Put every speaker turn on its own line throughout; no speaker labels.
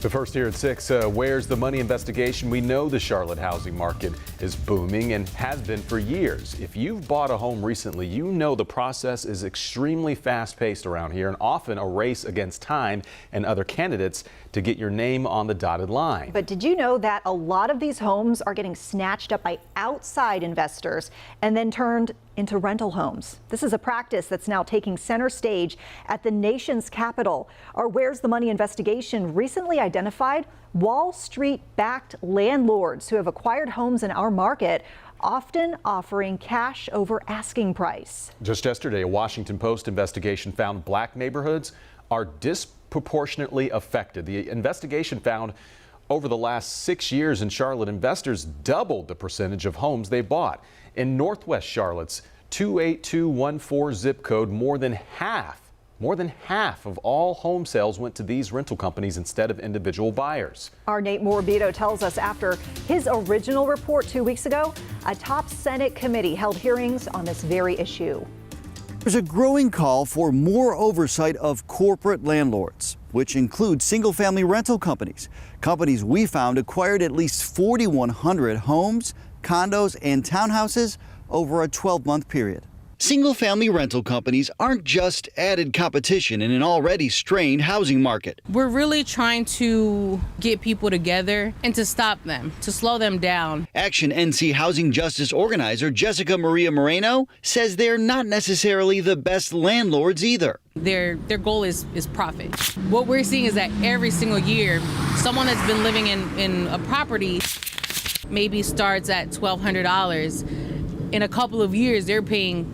The first here at 6, Where's the Money investigation. We know the Charlotte housing market is booming and has been for years. If you've bought a home recently, you know the process is extremely fast-paced around here and often a race against time and other candidates to get your name on the dotted line.
But did you know that a lot of these homes are getting snatched up by outside investors and then turned into rental homes? This is a practice that's now taking center stage at the nation's capital. Our Where's the Money investigation recently identified Wall Street-backed landlords who have acquired homes in our market, often offering cash over asking price.
Just yesterday, a Washington Post investigation found black neighborhoods are disproportionately affected. The investigation found over the last 6 years in Charlotte, investors doubled the percentage of homes they bought. In Northwest Charlotte's 28214 zip code, more than half of all home sales went to these rental companies instead of individual buyers.
Our Nate Morabito tells us after his original report 2 weeks ago, a top Senate committee held hearings on this very issue.
There's a growing call for more oversight of corporate landlords, which include single-family rental companies. Companies we found acquired at least 4,100 homes, condos, and townhouses over a 12-month period. Single-family rental companies aren't just added competition in an already strained housing market.
We're really trying to get people together and to stop them, to slow them down. Action
NC Housing Justice Organizer Jessica Maria Moreno says they're not necessarily the best landlords either.
Their goal is profit. What we're seeing is that every single year, someone that's been living in a property maybe starts at $1,200. In a couple of years, they're paying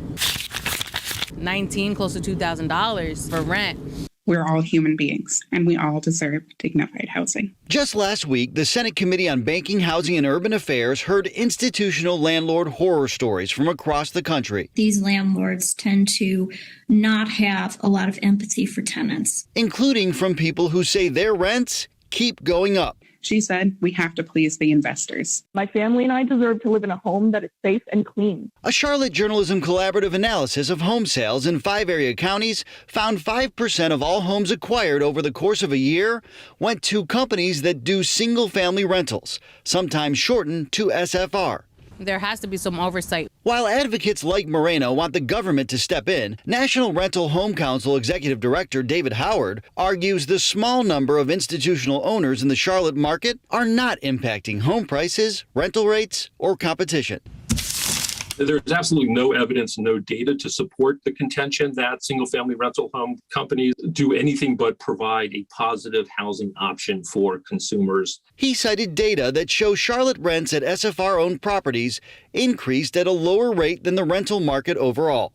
$19,000, close to $2,000 for rent.
We're all human beings, and we all deserve dignified housing.
Just last week, the Senate Committee on Banking, Housing, and Urban Affairs heard institutional landlord horror stories from across the country.
These landlords tend to not have a lot of empathy for tenants,
including from people who say their rents keep going up.
She said, we have to please the investors.
My family and I deserve to live in a home that is safe and clean.
A Charlotte Journalism Collaborative analysis of home sales in 5 area counties found 5% of all homes acquired over the course of a year went to companies that do single-family rentals, sometimes shortened to SFR.
There has to be some oversight.
While advocates like Moreno want the government to step in, National Rental Home Council Executive Director David Howard argues the small number of institutional owners in the Charlotte market are not impacting home prices, rental rates, or competition.
There's absolutely no evidence, no data to support the contention that single-family rental home companies do anything but provide a positive housing option for consumers.
He cited data that shows Charlotte rents at SFR-owned properties increased at a lower rate than the rental market overall.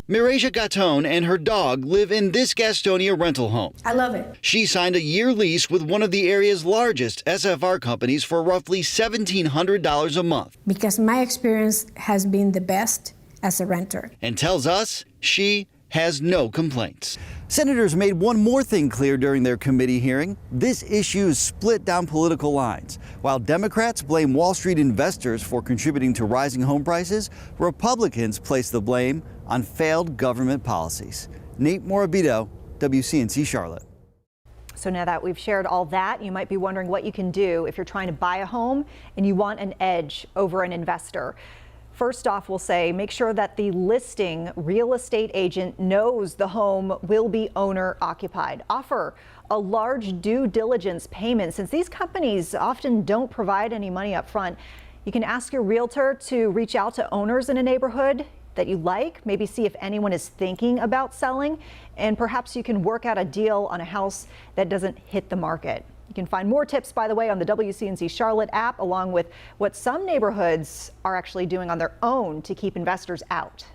Miraja Gatone and her dog live in this Gastonia rental home.
I love it.
She signed a year lease with one of the area's largest SFR companies for roughly $1,700 a month.
Because my experience has been the best as a renter.
And tells us she has no complaints. Senators made one more thing clear during their committee hearing. This issue is split down political lines. While Democrats blame Wall Street investors for contributing to rising home prices, Republicans place the blame on failed government policies. Nate Morabito, WCNC Charlotte.
So now that we've shared all that, you might be wondering what you can do if you're trying to buy a home and you want an edge over an investor. First off, we'll say make sure that the listing real estate agent knows the home will be owner occupied. Offer a large due diligence payment. Since these companies often don't provide any money up front, you can ask your realtor to reach out to owners in a neighborhood that you like, maybe see if anyone is thinking about selling, and perhaps you can work out a deal on a house that doesn't hit the market. You can find more tips, by the way, on the WCNC Charlotte app, along with what some neighborhoods are actually doing on their own to keep investors out.